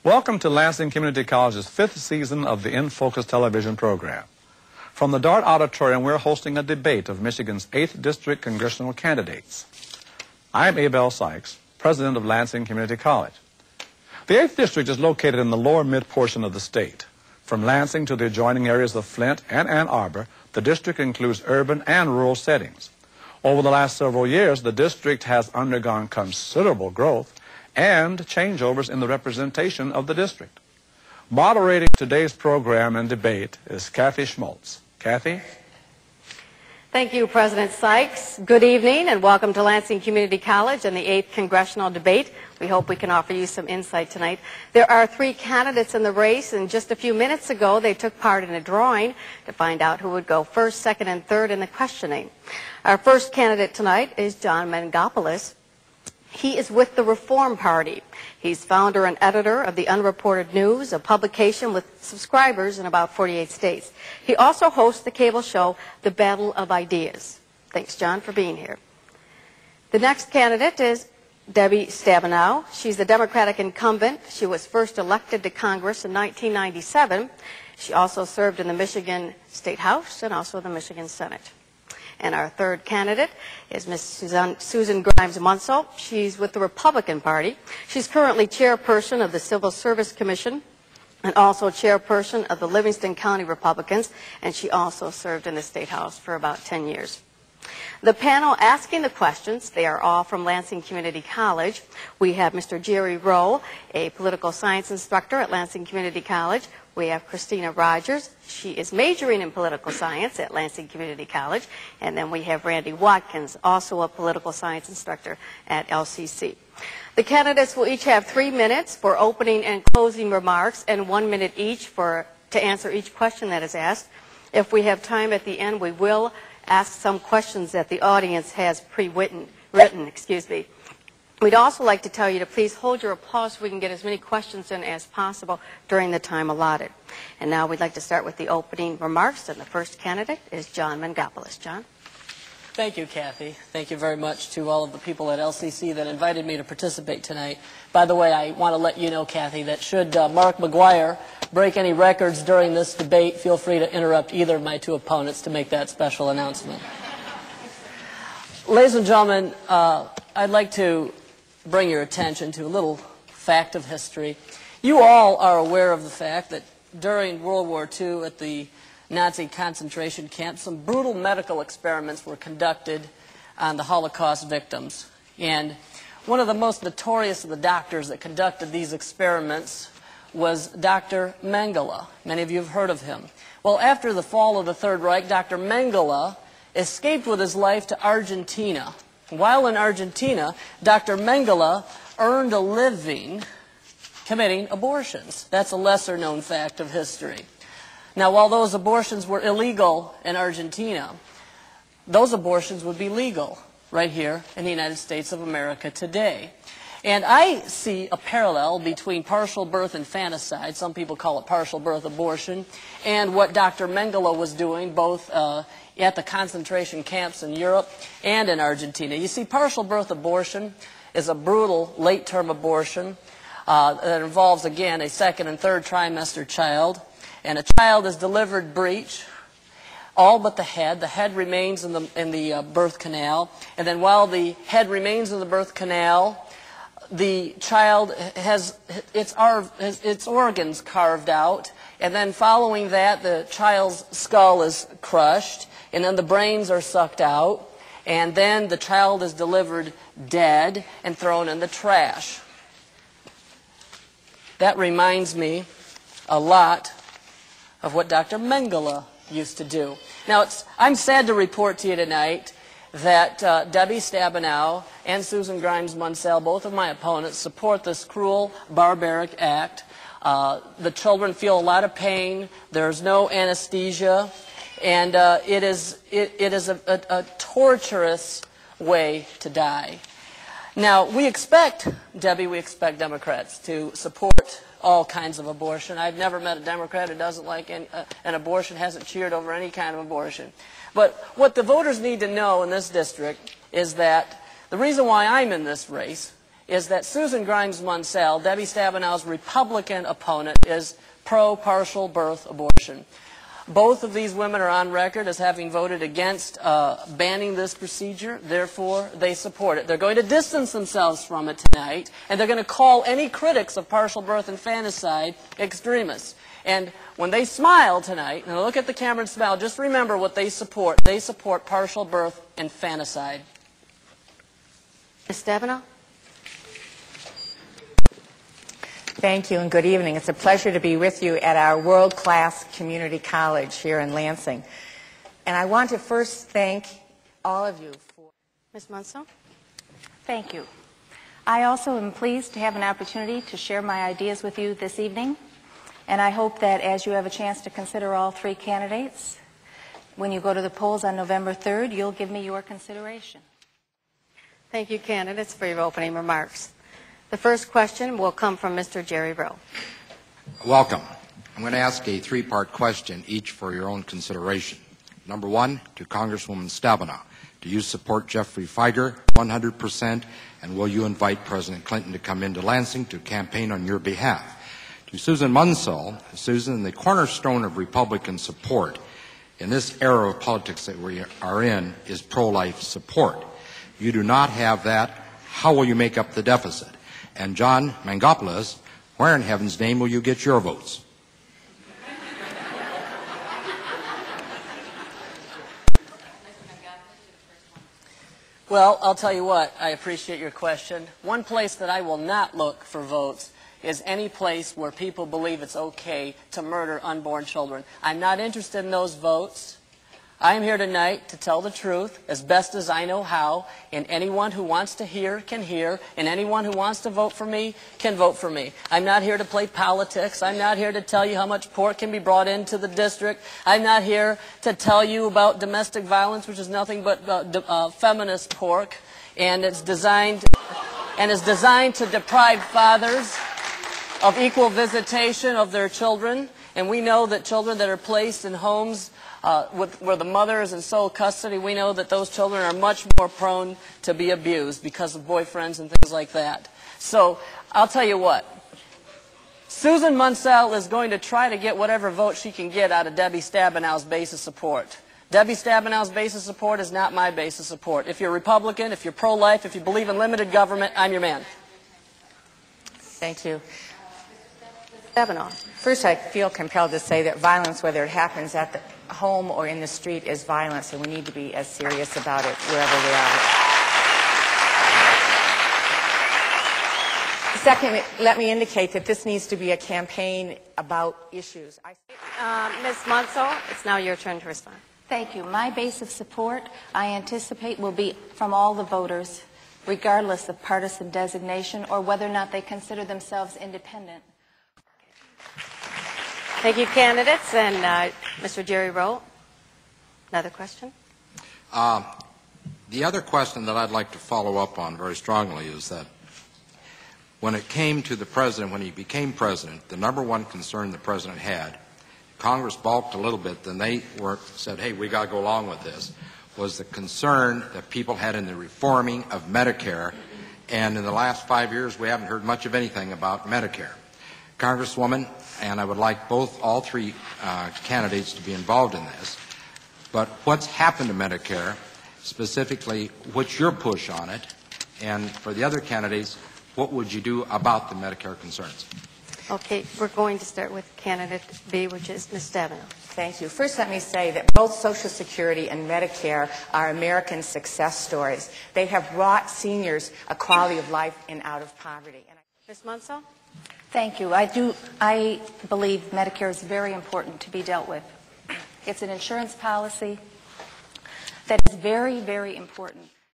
Welcome to Lansing Community College's 5th season of the In Focus television program. From the Dart Auditorium, we're hosting a debate of Michigan's 8th District congressional candidates. I'm Abel Sykes, president of Lansing Community College. The 8th District is located in the lower mid portion of the state. From Lansing to the adjoining areas of Flint and Ann Arbor, the district includes urban and rural settings. Over the last several years, the district has undergone considerable growth and changeovers in the representation of the district. Moderating today's program and debate is Kathy Schmaltz. Kathy? Thank you, President Sykes. Good evening and welcome to Lansing Community College and the 8th Congressional Debate. We hope we can offer you some insight tonight. There are 3 candidates in the race, and just a few minutes ago they took part in a drawing to find out who would go first, second, and third in the questioning. Our first candidate tonight is John Mangopoulos. He is with the Reform Party. He's founder and editor of the Unreported News, a publication with subscribers in about 48 states. He also hosts the cable show, The Battle of Ideas. Thanks, John, for being here. The next candidate is Debbie Stabenow. She's the Democratic incumbent. She was first elected to Congress in 1997. She also served in the Michigan State House and also the Michigan Senate. And our third candidate is Ms. Susan Grimes Munsell. She's with the Republican Party. She's currently chairperson of the Civil Service Commission and also chairperson of the Livingston County Republicans, and she also served in the State House for about 10 years. The panel asking the questions, they are all from Lansing Community College. We have Mr. Jerry Rowe, a political science instructor at Lansing Community College. We have Christina Rogers. She is majoring in political science at Lansing Community College. And then we have Randy Watkins, also a political science instructor at LCC. The candidates will each have 3 minutes for opening and closing remarks and 1 minute each to answer each question that is asked. If we have time at the end, we will ask some questions that the audience has written. We'd also like to tell you to please hold your applause so we can get as many questions in as possible during the time allotted. And now we'd like to start with the opening remarks, and the first candidate is John Mangopoulos. John? Thank you, Kathy. Thank you very much to all of the people at LCC that invited me to participate tonight. By the way, I want to let you know, Kathy, that should Mark McGuire break any records during this debate, feel free to interrupt either of my 2 opponents to make that special announcement. Ladies and gentlemen, I'd like to bring your attention to a little fact of history. You all are aware of the fact that during World War II at the Nazi concentration camps, some brutal medical experiments were conducted on the Holocaust victims. And one of the most notorious of the doctors that conducted these experiments was Dr. Mengele. Many of you have heard of him. Well, after the fall of the Third Reich, Dr. Mengele escaped with his life to Argentina. While in Argentina, Dr. Mengele earned a living committing abortions. That's a lesser-known fact of history. Now, while those abortions were illegal in Argentina, those abortions would be legal right here in the United States of America today. And I see a parallel between partial birth infanticide, some people call it partial birth abortion, and what Dr. Mengele was doing both at the concentration camps in Europe and in Argentina. You see, partial birth abortion is a brutal late-term abortion that involves, again, a 2nd and 3rd trimester child. And a child is delivered breech, all but the head. The head remains in the birth canal. And then while the head remains in the birth canal, the child has its organs carved out. And then following that, the child's skull is crushed. And then the brains are sucked out. And then the child is delivered dead and thrown in the trash. That reminds me a lot of what Dr. Mengele used to do. Now, I'm sad to report to you tonight that Debbie Stabenow and Susan Grimes Munsell, both of my opponents, support this cruel, barbaric act. The children feel a lot of pain. There's no anesthesia. And it is a torturous way to die. Now, we expect Democrats to support all kinds of abortion. I've never met a Democrat who doesn't like an abortion, hasn't cheered over any kind of abortion. But what the voters need to know in this district is that the reason why I'm in this race is that Susan Grimes Munsell, Debbie Stabenow's Republican opponent, is pro-partial birth abortion. Both of these women are on record as having voted against banning this procedure. Therefore, they support it. They're going to distance themselves from it tonight, and they're going to call any critics of partial birth and infanticide extremists. And when they smile tonight, and look at the camera and smile, just remember what they support. They support partial birth and infanticide. Ms. Stabenow? Thank you and good evening. It's a pleasure to be with you at our world-class community college here in Lansing. And I want to first thank all of you for... Ms. Munsell? Thank you. I also am pleased to have an opportunity to share my ideas with you this evening. And I hope that as you have a chance to consider all three candidates, when you go to the polls on November 3rd, you'll give me your consideration. Thank you, candidates, for your opening remarks. The first question will come from Mr. Jerry Rowe. Welcome. I'm going to ask a three-part question, each for your own consideration. Number one, to Congresswoman Stabenow. Do you support Jeffrey Feiger 100%, and will you invite President Clinton to come into Lansing to campaign on your behalf? To Susan Munsell, Susan, the cornerstone of Republican support in this era of politics that we are in is pro-life support. You do not have that. How will you make up the deficit? And John Mangopoulos, where in heaven's name will you get your votes? Well, I'll tell you what, I appreciate your question. One place that I will not look for votes is any place where people believe it's okay to murder unborn children. I'm not interested in those votes. I am here tonight to tell the truth as best as I know how, and anyone who wants to hear can hear, and anyone who wants to vote for me can vote for me. I'm not here to play politics. I'm not here to tell you how much pork can be brought into the district. I'm not here to tell you about domestic violence, which is nothing but feminist pork, and it's designed to deprive fathers of equal visitation of their children. And we know that children that are placed in homes where the mother is in sole custody, we know that those children are much more prone to be abused because of boyfriends and things like that. So I'll tell you what, Susan Munsell is going to try to get whatever vote she can get out of Debbie Stabenow's base of support. Debbie Stabenow's base of support is not my base of support. If you're Republican, if you're pro-life, if you believe in limited government, I'm your man. Thank you. Stabenow. First, I feel compelled to say that violence, whether it happens at the home or in the street, is violence, and we need to be as serious about it wherever we are. Second, let me indicate that this needs to be a campaign about issues. Ms. Munsell, it's now your turn to respond. Thank you. My base of support, I anticipate, will be from all the voters, regardless of partisan designation or whether or not they consider themselves independent. Thank you, candidates. And Mr. Jerry Rowe, another question? The other question that I'd like to follow up on very strongly is that when it came to the president, when he became president, the number one concern the president had, Congress balked a little bit, then they said, hey, we got to go along with this, was the concern that people had in the reforming of Medicare. And in the last 5 years, we haven't heard much of anything about Medicare. Congresswoman, and I would like all three candidates to be involved in this, but what's happened to Medicare, specifically what's your push on it, and for the other candidates, what would you do about the Medicare concerns? Okay, we're going to start with candidate B, which is Ms. Stabenow. Thank you. First, let me say that both Social Security and Medicare are American success stories. They have brought seniors a quality of life and out of poverty. Ms. Munsell? Thank you. I believe Medicare is very important to be dealt with. It's an insurance policy that is very, very important